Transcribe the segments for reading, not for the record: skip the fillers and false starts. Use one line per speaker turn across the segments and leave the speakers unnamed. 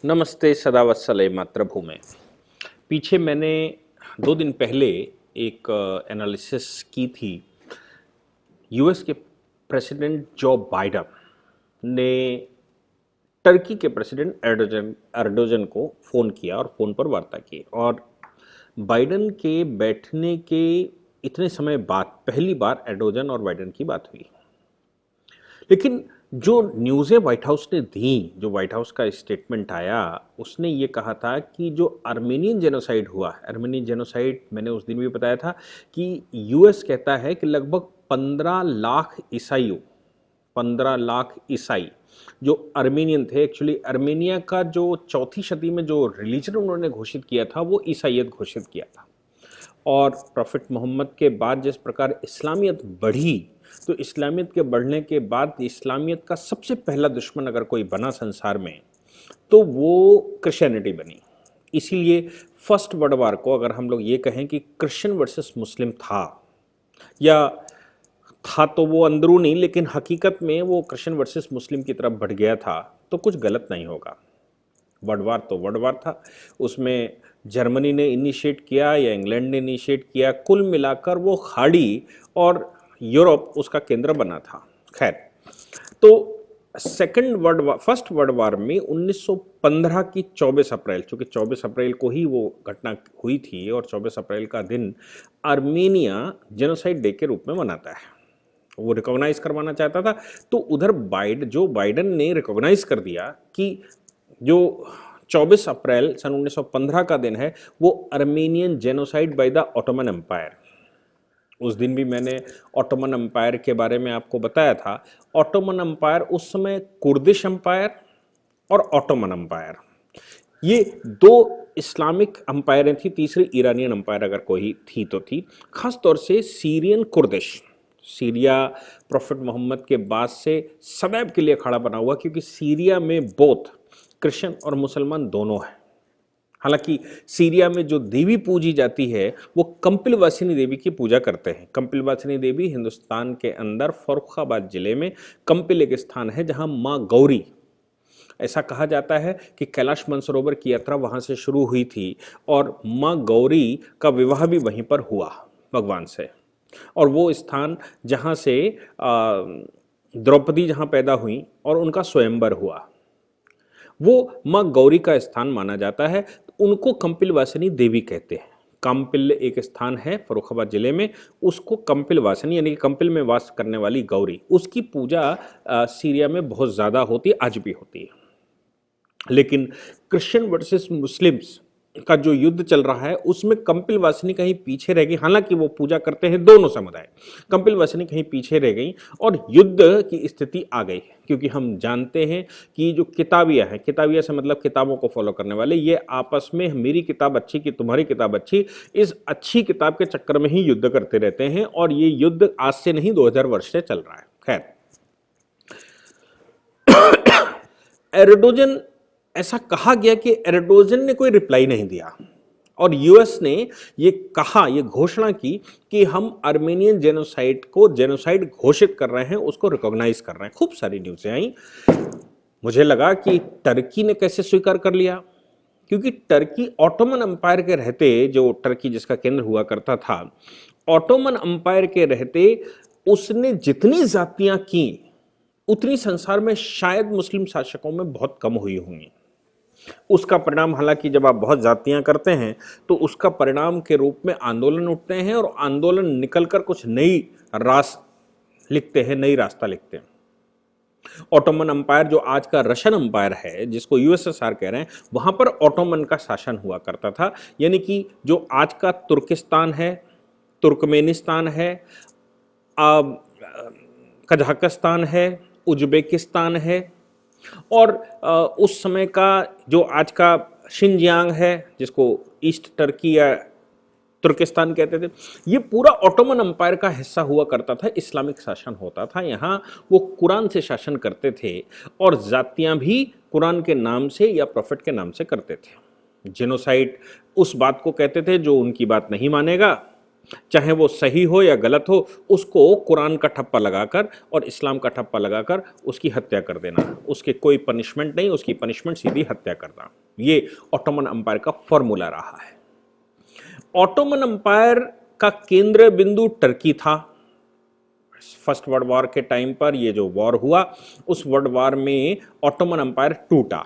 नमस्ते सदावत्सले मातृभूमि। पीछे मैंने 2 दिन पहले एक एनालिसिस की थी। यूएस के प्रेसिडेंट जो बाइडन ने टर्की के प्रेसिडेंट एर्डोगन को फ़ोन किया और फ़ोन पर वार्ता की, और बाइडन के बैठने के इतने समय बाद पहली बार एर्डोगन और बाइडन की बात हुई। लेकिन जो न्यूज़ें व्हाइट हाउस ने दी, जो व्हाइट हाउस का स्टेटमेंट आया, उसने ये कहा था कि जो आर्मेनियन जेनोसाइड हुआ, आर्मेनियन जेनोसाइड मैंने उस दिन भी बताया था कि यूएस कहता है कि लगभग 15 लाख ईसाइयों 15 लाख ईसाई जो आर्मेनियन थे, एक्चुअली आर्मेनिया का जो 4वीं सदी में जो रिलीजन उन्होंने घोषित किया था वो ईसाइयत घोषित किया था। और प्रॉफिट मोहम्मद के बाद जिस प्रकार इस्लामियत बढ़ी, तो इस्लामियत के बढ़ने के बाद इस्लामियत का सबसे पहला दुश्मन अगर कोई बना संसार में तो वो क्रिश्चियनिटी बनी। इसीलिए फर्स्ट वर्ल्ड वार को अगर हम लोग ये कहें कि क्रिश्चियन वर्सेस मुस्लिम था, या था तो वो अंदरूनी, लेकिन हकीकत में वो क्रिश्चियन वर्सेस मुस्लिम की तरफ बढ़ गया था, तो कुछ गलत नहीं होगा। वर्ल्ड वार तो वर्ल्ड वार था, उसमें जर्मनी ने इनिशिएट किया या इंग्लैंड ने इनिशिएट किया, कुल मिलाकर वो खाड़ी और यूरोप उसका केंद्र बना था। खैर, तो second world war, first world war में 1915 की 24 अप्रैल, चूँकि 24 अप्रैल को ही वो घटना हुई थी और 24 अप्रैल का दिन आर्मेनिया जेनोसाइड डे के रूप में मनाता है, वो रिकॉग्नाइज करवाना चाहता था। तो उधर जो बाइडन ने रिकॉग्नाइज कर दिया कि जो 24 अप्रैल सन 1915 का दिन है वो Armenian genocide by the Ottoman Empire. उस दिन भी मैंने ऑटोमन एम्पायर के बारे में आपको बताया था। ऑटोमन एम्पायर उस समय कुर्दिश एम्पायर और ऑटोमन एम्पायर, ये 2 इस्लामिक एम्पायरें थी, तीसरी ईरानियन एम्पायर अगर कोई थी तो थी। खास तौर से Syrian Kurdish, Syria prophet Muhammad के बाद से सदैव के लिए खड़ा बना हुआ, क्योंकि सीरिया में बोथ क्रिश्चियन और मुसलमान दोनों हैं। हालांकि सीरिया में जो देवी पूजी जाती है वो कंपिलवासिनी देवी की पूजा करते हैं। कंपिलवासिनी देवी हिंदुस्तान के अंदर फर्रुखाबाद जिले में कंपिल एक स्थान है जहां माँ गौरी, ऐसा कहा जाता है कि कैलाश मानसरोवर की यात्रा वहां से शुरू हुई थी और माँ गौरी का विवाह भी वहीं पर हुआ भगवान से। और वो स्थान जहाँ से द्रौपदी जहाँ पैदा हुई और उनका स्वयंवर हुआ, वो माँ गौरी का स्थान माना जाता है। उनको कंपिलवासिनी देवी कहते हैं। कंपिल एक स्थान है फर्रुखाबाद जिले में, उसको कंपिलवासिनी यानी कि कंपिल में वास करने वाली गौरी, उसकी पूजा सीरिया में बहुत ज़्यादा होती है, आज भी होती है। लेकिन क्रिश्चियन वर्सेस मुस्लिम्स का जो युद्ध चल रहा है उसमें कंपिलवासिनी कहीं पीछे रह गई। हालांकि वो पूजा करते हैं दोनों समुदाय, कंपिलवासिनी कहीं पीछे रह गई और युद्ध की स्थिति आ गई। क्योंकि हम जानते हैं कि जो किताबिया है, किताबिया से मतलब किताबों को फॉलो करने वाले, ये आपस में मेरी किताब अच्छी कि तुम्हारी किताब अच्छी, इस अच्छी किताब के चक्कर में ही युद्ध करते रहते हैं। और ये युद्ध आज से नहीं 2000 वर्ष से चल रहा है। खैर, एर्डोगन, ऐसा कहा गया कि एर्डोगन ने कोई रिप्लाई नहीं दिया और यूएस ने ये कहा, ये घोषणा की कि हम आर्मेनियन जेनोसाइड को जेनोसाइड घोषित कर रहे हैं, उसको रिकॉग्नाइज कर रहे हैं। खूब सारी न्यूज़ें आई। मुझे लगा कि टर्की ने कैसे स्वीकार कर लिया, क्योंकि टर्की ऑटोमन एम्पायर के रहते, जो टर्की जिसका केंद्र हुआ करता था, ऑटोमन एम्पायर के रहते उसने जितनी जातियां की उतनी संसार में शायद मुस्लिम शासकों में बहुत कम हुई होंगी। उसका परिणाम, हालांकि जब आप बहुत जातियां करते हैं तो उसका परिणाम के रूप में आंदोलन उठते हैं और आंदोलन निकलकर कुछ नई रास लिखते हैं, नई रास्ता लिखते हैं। ऑटोमन एम्पायर जो आज का रशियन एम्पायर है, जिसको यूएसएसआर कह रहे हैं, वहां पर ऑटोमन का शासन हुआ करता था। यानी कि जो आज का तुर्किस्तान है, तुर्कमेनिस्तान है, कजाकिस्तान है, उज्बेकिस्तान है, और उस समय का जो आज का शिनजियांग है, जिसको ईस्ट टर्की या तुर्किस्तान कहते थे, ये पूरा ऑटोमन एम्पायर का हिस्सा हुआ करता था। इस्लामिक शासन होता था यहाँ, वो कुरान से शासन करते थे और जातियाँ भी कुरान के नाम से या प्रॉफिट के नाम से करते थे। जेनोसाइड उस बात को कहते थे जो उनकी बात नहीं मानेगा चाहे वो सही हो या गलत हो, उसको कुरान का ठप्पा लगाकर और इस्लाम का ठप्पा लगाकर उसकी हत्या कर देना। उसके कोई पनिशमेंट नहीं, उसकी पनिशमेंट सीधी हत्या करना। ये ऑटोमन अंपायर का फॉर्मूला रहा है। ऑटोमन अंपायर का केंद्र बिंदु टर्की था। फर्स्ट वर्ल्ड वॉर के टाइम पर ये जो वॉर हुआ, उस वर्ल्ड वॉर में ऑटोमन अंपायर टूटा।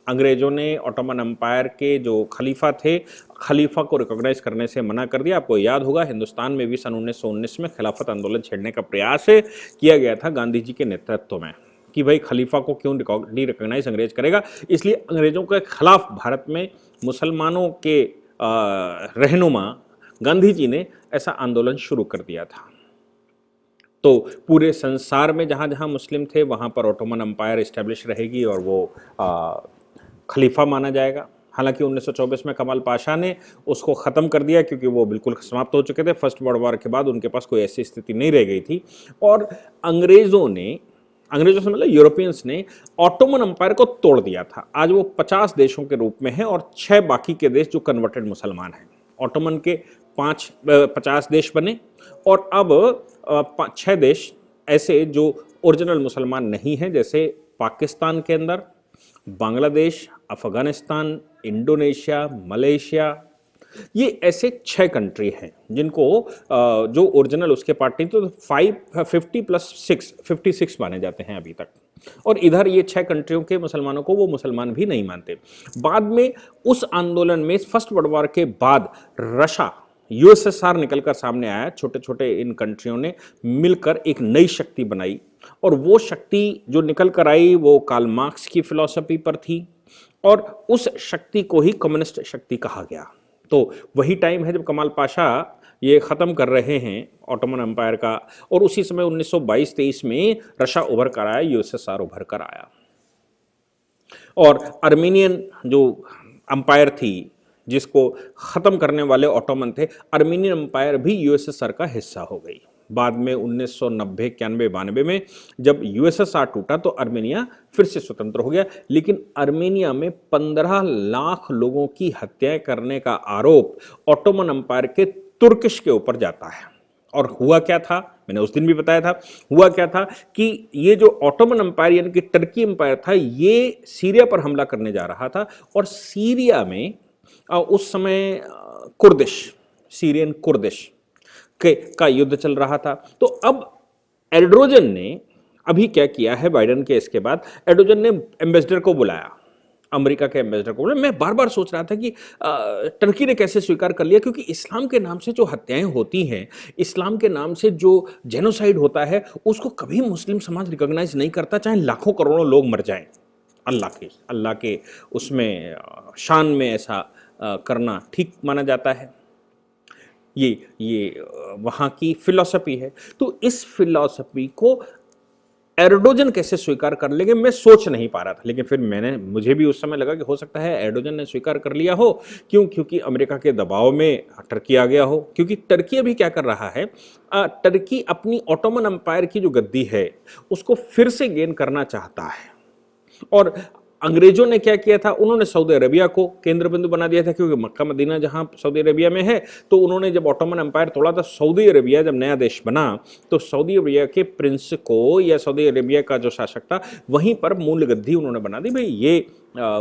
अंग्रेजों ने ऑटोमन अंपायर के जो खलीफा थे, खलीफा को रिकॉग्नाइज करने से मना कर दिया। आपको याद होगा हिंदुस्तान में भी सन 1919 में खिलाफत आंदोलन छेड़ने का प्रयास किया गया था गांधी जी के नेतृत्व में, कि भाई खलीफा को क्यों नहीं रिकॉग्नाइज अंग्रेज करेगा। इसलिए अंग्रेजों के खिलाफ भारत में मुसलमानों के रहनुमा गांधी जी ने ऐसा आंदोलन शुरू कर दिया था। तो पूरे संसार में जहाँ जहाँ मुस्लिम थे वहाँ पर ऑटोमन अंपायर इस्टेब्लिश रहेगी और वो खलीफा माना जाएगा। हालांकि 1924 में कमाल पाशा ने उसको ख़त्म कर दिया क्योंकि वो बिल्कुल समाप्त हो चुके थे। फर्स्ट वर्ल्ड वॉर के बाद उनके पास कोई ऐसी स्थिति नहीं रह गई थी और अंग्रेज़ों से मतलब यूरोपियंस ने ऑटोमन अंपायर को तोड़ दिया था। आज वो 50 देशों के रूप में है और 6 बाकी के देश जो कन्वर्टेड मुसलमान हैं। ऑटोमन के 50 देश बने और अब 6 देश ऐसे जो ओरिजिनल मुसलमान नहीं हैं, जैसे पाकिस्तान के अंदर बांग्लादेश, अफगानिस्तान, इंडोनेशिया, मलेशिया, ये ऐसे 6 कंट्री हैं जिनको जो ओरिजिनल उसके पार्ट नहीं, तो 50 प्लस 6 56 माने जाते हैं अभी तक। और इधर ये 6 कंट्रियों के मुसलमानों को वो मुसलमान भी नहीं मानते। बाद में उस आंदोलन में फर्स्ट वर्ल्ड वॉर के बाद रशा, यूएसएसआर निकलकर सामने आया। छोटे छोटे इन कंट्रियों ने मिलकर एक नई शक्ति बनाई और वो शक्ति जो निकल कर आई वो कार्ल मार्क्स की फिलॉसफी पर थी और उस शक्ति को ही कम्युनिस्ट शक्ति कहा गया। तो वही टाइम है जब कमाल पाशा ये ख़त्म कर रहे हैं ऑटोमन एम्पायर का, और उसी समय 1922-23 में रशिया उभर कर आया, यूएसएसआर उभर कर आया। और आर्मेनियन जो अंपायर थी जिसको ख़त्म करने वाले ऑटोमन थे, आर्मेनियन अंपायर भी यूएसएसआर का हिस्सा हो गई। बाद में 1990, 91, 92 में जब यूएसएसआर टूटा तो आर्मेनिया फिर से स्वतंत्र हो गया। लेकिन आर्मेनिया में 15 लाख लोगों की हत्याएं करने का आरोप ऑटोमन अंपायर के तुर्किश के ऊपर जाता है। और हुआ क्या था, मैंने उस दिन भी बताया था, हुआ क्या था कि ये जो ऑटोमन अंपायर यानी कि टर्की अंपायर था, ये सीरिया पर हमला करने जा रहा था और सीरिया में उस समय कुर्दिश, सीरियन कुर्दिश का युद्ध चल रहा था। तो अब एर्डोगन ने अभी क्या किया है, बाइडेन के इसके बाद एर्डोगन ने एम्बेसडर को बुलाया, अमेरिका के एम्बेसडर को बुलाया। मैं बार बार सोच रहा था कि टर्की ने कैसे स्वीकार कर लिया, क्योंकि इस्लाम के नाम से जो हत्याएं होती हैं, इस्लाम के नाम से जो जेनोसाइड होता है, उसको कभी मुस्लिम समाज रिकॉग्नाइज नहीं करता, चाहे लाखों करोड़ों लोग मर जाएं। अल्लाह के उसमें शान में ऐसा करना ठीक माना जाता है। ये वहाँ की फिलॉसफी है। तो इस फिलॉसफी को एर्डोगन कैसे स्वीकार कर लेंगे, मैं सोच नहीं पा रहा था। लेकिन फिर मुझे भी उस समय लगा कि हो सकता है एर्डोगन ने स्वीकार कर लिया हो। क्यों? क्योंकि अमेरिका के दबाव में टर्की आ गया हो। क्योंकि टर्की अभी क्या कर रहा है, टर्की अपनी ऑटोमन एम्पायर की जो गद्दी है उसको फिर से गेन करना चाहता है। और अंग्रेजों ने क्या किया था, उन्होंने सऊदी अरेबिया को केंद्र बिंदु बना दिया था, क्योंकि मक्का मदीना जहां सऊदी अरेबिया में है। तो उन्होंने जब ऑटोमन एम्पायर तोड़ा था, सऊदी अरेबिया जब नया देश बना तो सऊदी अरेबिया के प्रिंस को या सऊदी अरेबिया का जो शासक था वहीं पर मूल गद्दी उन्होंने बना दी, भाई ये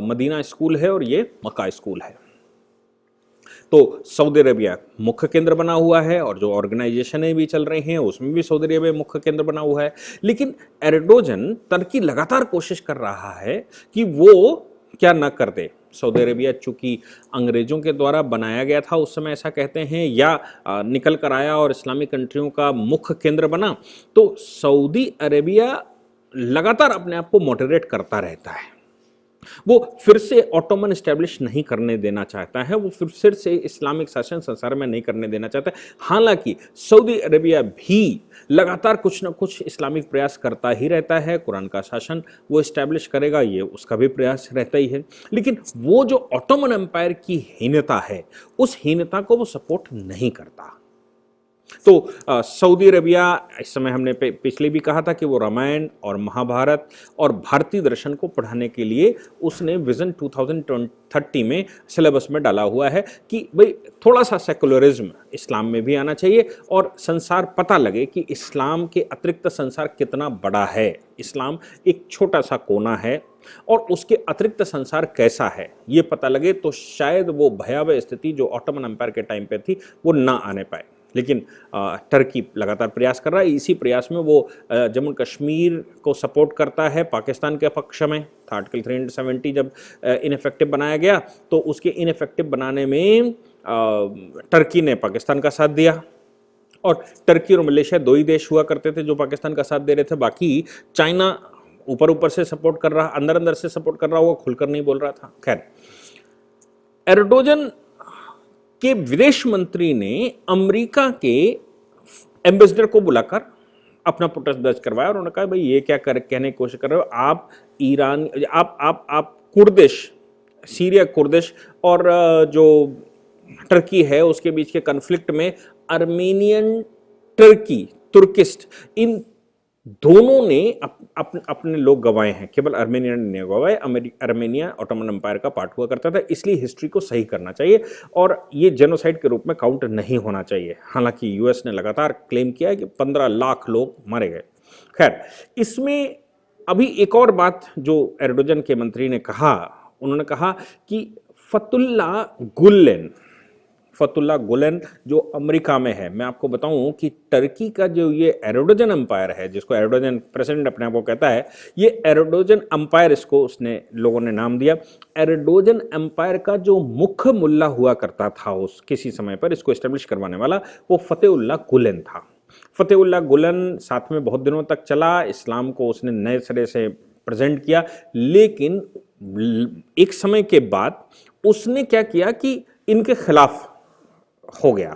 मदीना स्कूल है और ये मक्का स्कूल है। तो सऊदी अरेबिया मुख्य केंद्र बना हुआ है और जो ऑर्गेनाइजेशनें भी चल रही हैं उसमें भी सऊदी अरेबिया मुख्य केंद्र बना हुआ है। लेकिन एर्डोगन, टर्की लगातार कोशिश कर रहा है कि वो क्या न कर दे। सऊदी अरेबिया चूंकि अंग्रेजों के द्वारा बनाया गया था उस समय, ऐसा कहते हैं, या निकल कर आया और इस्लामिक कंट्रियों का मुख्य केंद्र बना, तो सऊदी अरेबिया लगातार अपने आप को मॉडरेट करता रहता है। वो फिर से ऑटोमन एस्टेब्लिश नहीं करने देना चाहता है, वो फिर से इस्लामिक शासन संसार में नहीं करने देना चाहता है। हालांकि सऊदी अरेबिया भी लगातार कुछ ना कुछ इस्लामिक प्रयास करता ही रहता है, कुरान का शासन वो एस्टेब्लिश करेगा, ये उसका भी प्रयास रहता ही है। लेकिन वो जो ऑटोमन एम्पायर की हीनता है, उस हीनता को वो सपोर्ट नहीं करता। तो सऊदी अरबिया, इस समय हमने पिछले भी कहा था कि वो रामायण और महाभारत और भारतीय दर्शन को पढ़ाने के लिए उसने विजन 2030 में सिलेबस में डाला हुआ है कि भाई थोड़ा सा सेकुलरिज्म इस्लाम में भी आना चाहिए और संसार पता लगे कि इस्लाम के अतिरिक्त संसार कितना बड़ा है। इस्लाम एक छोटा सा कोना है और उसके अतिरिक्त संसार कैसा है ये पता लगे, तो शायद वो भयावह स्थिति जो ऑटोमन एम्पायर के टाइम पे थी वो ना आने पाए। लेकिन टर्की लगातार प्रयास कर रहा है। इसी प्रयास में वो जम्मू कश्मीर को सपोर्ट करता है पाकिस्तान के पक्ष में। था आर्टिकल 370 जब इनफेक्टिव बनाया गया तो उसके इनफेक्टिव बनाने में टर्की ने पाकिस्तान का साथ दिया, और टर्की और मलेशिया दो ही देश हुआ करते थे जो पाकिस्तान का साथ दे रहे थे। बाकी चाइना ऊपर ऊपर से सपोर्ट कर रहा, अंदर अंदर से सपोर्ट कर रहा, वो खुलकर नहीं बोल रहा था। खैर, एर्डोगन के विदेश मंत्री ने अमेरिका के एम्बेसडर को बुलाकर अपना प्रोटेस्ट दर्ज करवाया और उन्होंने कहा भाई ये क्या कहने की कोशिश कर रहे हो आप, ईरान, आप कुर्दिश, सीरिया कुर्दिश और जो टर्की है उसके बीच के कन्फ्लिक्ट में अर्मेनियन, टर्की, तुर्किस्ट, इन दोनों ने अपने लोग गंवाए हैं, केवल अर्मेनिया ने नहीं गंवाए। अर्मेनिया ऑटोमन एम्पायर का पार्ट हुआ करता था, इसलिए हिस्ट्री को सही करना चाहिए और ये जेनोसाइड के रूप में काउंट नहीं होना चाहिए। हालांकि यूएस ने लगातार क्लेम किया है कि 15 लाख लोग मारे गए। खैर, इसमें अभी एक और बात जो एर्डोगन के मंत्री ने कहा, उन्होंने कहा कि फतुल्ला गुलेन जो अमेरिका में है, मैं आपको बताऊं कि टर्की का जो ये एर्डोगन एम्पायर है, जिसको एर्डोगन प्रेसिडेंट अपने आप को कहता है, ये एर्डोगन एम्पायर, इसको उसने लोगों ने नाम दिया। एर्डोगन एम्पायर का जो मुख्य मुल्ला हुआ करता था उस किसी समय पर, इसको एस्टेब्लिश करवाने वाला, वो फतेहुल्लाह गुलेन था। फतेहुल्लाह गुलेन साथ में बहुत दिनों तक चला, इस्लाम को उसने नए सिरे से प्रेजेंट किया, लेकिन एक समय के बाद उसने क्या किया कि इनके खिलाफ हो गया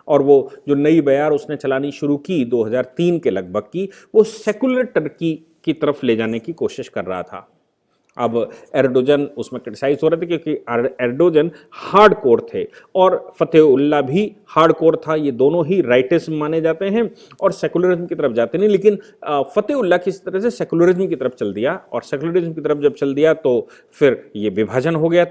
और वो जो नई बयार उसने चलानी शुरू की 2003 के लगभग की, वो सेकुलर टर्की की तरफ ले जाने की कोशिश कर रहा था। अब एर्डोगन उसमें क्रिटिसाइज हो रहे थे क्योंकि एर्डोगन हार्डकोर थे और फतेहुल्लाह भी हार्डकोर था। ये दोनों ही राइटिज्म माने जाते हैं और सेकुलरिज्म की तरफ जाते नहीं, लेकिन फतेहुल्लाह किसी तरह से सेकुलरिज्म की तरफ चल दिया और सेकुलरिज्म की तरफ जब चल दिया तो फिर ये विभाजन हो गया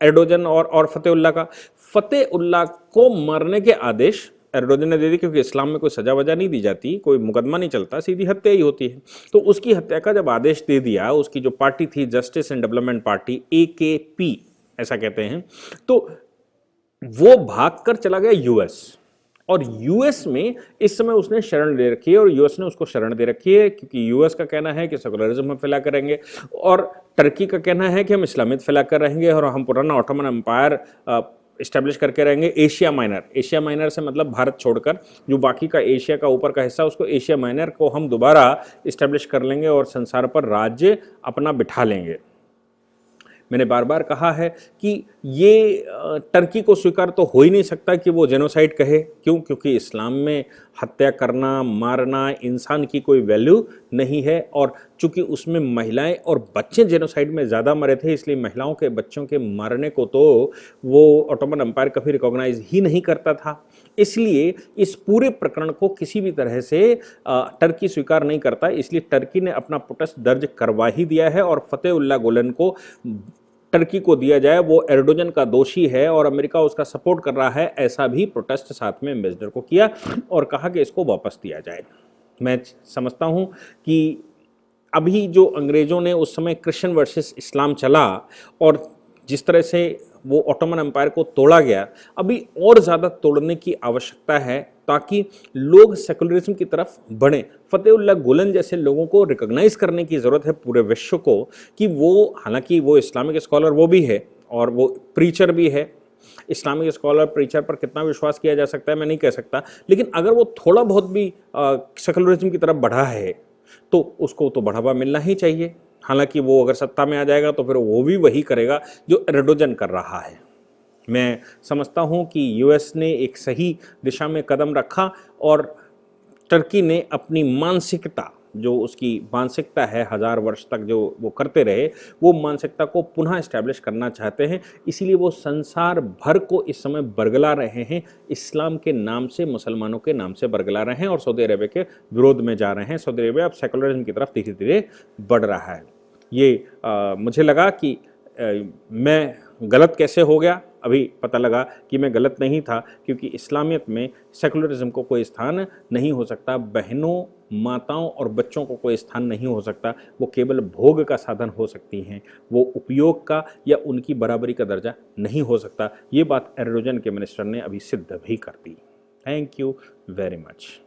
एर्डोगन और फतेहुल्लाह का। फतेहुल्लाह को मारने के आदेश एर्डोगन ने दे दी, क्योंकि इस्लाम में कोई सजा वजा नहीं दी जाती, कोई मुकदमा नहीं चलता, सीधी हत्या ही होती है। तो उसकी हत्या का जब आदेश दे दिया, उसकी जो पार्टी थी justice and development party, AKP ऐसा कहते हैं, तो वो भागकर चला गया यूएस, और यूएस में इस समय उसने शरण दे रखी है और यूएस ने उसको शरण दे रखी है क्योंकि यूएस का कहना है कि सेकुलरिज्म हम फैला कर रहेंगे और टर्की का कहना है कि हम इस्लामियत फैला कर रहेंगे और हम पुराना ऑटोमन एम्पायर इस्टेब्लिश करके रहेंगे। एशिया माइनर से मतलब भारत छोड़कर जो बाकी का एशिया का ऊपर का हिस्सा, उसको एशिया माइनर को हम दोबारा इस्टेब्लिश कर लेंगे और संसार पर राज्य अपना बिठा लेंगे। मैंने बार बार कहा है कि ये टर्की को स्वीकार तो हो ही नहीं सकता कि वो जेनोसाइड कहे। क्यों? क्योंकि इस्लाम में हत्या करना, मारना, इंसान की कोई वैल्यू नहीं है, और चूंकि उसमें महिलाएं और बच्चे जेनोसाइड में ज़्यादा मरे थे, इसलिए महिलाओं के, बच्चों के मारने को तो वो ऑटोमन एम्पायर कभी रिकॉग्नाइज ही नहीं करता था। इसलिए इस पूरे प्रकरण को किसी भी तरह से टर्की स्वीकार नहीं करता, इसलिए टर्की ने अपना प्रोटेस्ट दर्ज करवा ही दिया है और फतेहुल्लाह गुलेन को टर्की को दिया जाए, वो एर्डोगन का दोषी है और अमेरिका उसका सपोर्ट कर रहा है, ऐसा भी प्रोटेस्ट साथ में एम्बेसडर को किया और कहा कि इसको वापस दिया जाए। मैं समझता हूं कि अभी जो अंग्रेजों ने उस समय क्रिश्चियन वर्सेस इस्लाम चला और जिस तरह से वो ऑटोमन एम्पायर को तोड़ा गया, अभी और ज़्यादा तोड़ने की आवश्यकता है ताकि लोग सेकुलरिज्म की तरफ बढ़ें। फतेहुल्लाह गुलेन जैसे लोगों को रिकॉग्नाइज करने की ज़रूरत है पूरे विश्व को कि वो, हालांकि वो इस्लामिक स्कॉलर वो भी है और वो प्रीचर भी है। इस्लामिक स्कॉलर प्रीचर पर कितना विश्वास किया जा सकता है मैं नहीं कह सकता, लेकिन अगर वो थोड़ा बहुत भी सेकुलरिज्म की तरफ बढ़ा है तो उसको तो बढ़ावा मिलना ही चाहिए। हालांकि वो अगर सत्ता में आ जाएगा तो फिर वो भी वही करेगा जो एर्डोगन कर रहा है। मैं समझता हूं कि यूएस ने एक सही दिशा में कदम रखा और टर्की ने अपनी मानसिकता जो उसकी मानसिकता है 1000 वर्ष तक जो वो करते रहे, वो मानसिकता को पुनः इस्टेब्लिश करना चाहते हैं। इसीलिए वो संसार भर को इस समय बरगला रहे हैं, इस्लाम के नाम से, मुसलमानों के नाम से बरगला रहे हैं और सऊदी अरेबिया के विरोध में जा रहे हैं। सऊदी अरेबिया अब सेकुलरिज्म की तरफ धीरे धीरे बढ़ रहा है। ये मुझे लगा कि मैं गलत कैसे हो गया, अभी पता लगा कि मैं गलत नहीं था, क्योंकि इस्लामियत में सेकुलरिज्म को कोई स्थान नहीं हो सकता, बहनों, माताओं और बच्चों को कोई स्थान नहीं हो सकता। वो केवल भोग का साधन हो सकती हैं, वो उपयोग का या उनकी बराबरी का दर्जा नहीं हो सकता। ये बात एर्डोगन के मिनिस्टर ने अभी सिद्ध भी कर दी। Thank you very much.